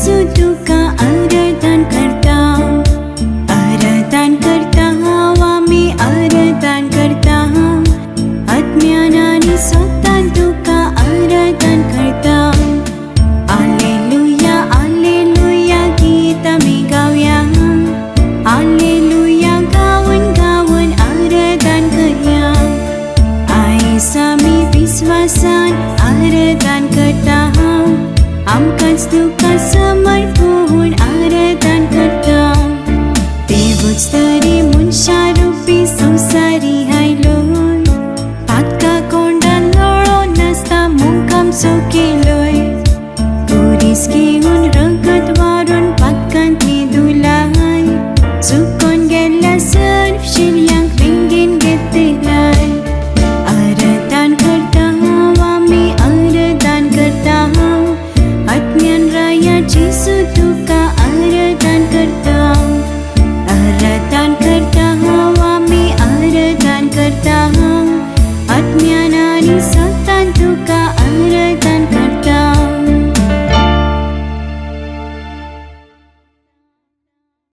Yesu tuka आराधन करता आम्ही आराधन करता अज्ञानाने स्वतः तुका आराधन करता आलेलुया आलेलुया गीत आम्ही गाऊया आलेलुया गाऊन गाऊन आराधन करूया आईचा मी विश्वासान आराधन करता आमकांच तुका समर्पून आराधन करता देवच तरी मनशा रूपी संसारी आयलोय पातका कोंडान लोळो नासता मुखाम केलोय कुरीस घेऊन रगत वारून पातकांतली धुलाय चुकोन गेल्या सर्व शिल्यांक विंगीन घेतलाय आराधन करता आम्ही आराधन करता अज्ञान राया येशू तुका आराधन करता आम्ही आराधन करता अज्ञानाने स्वतः तुका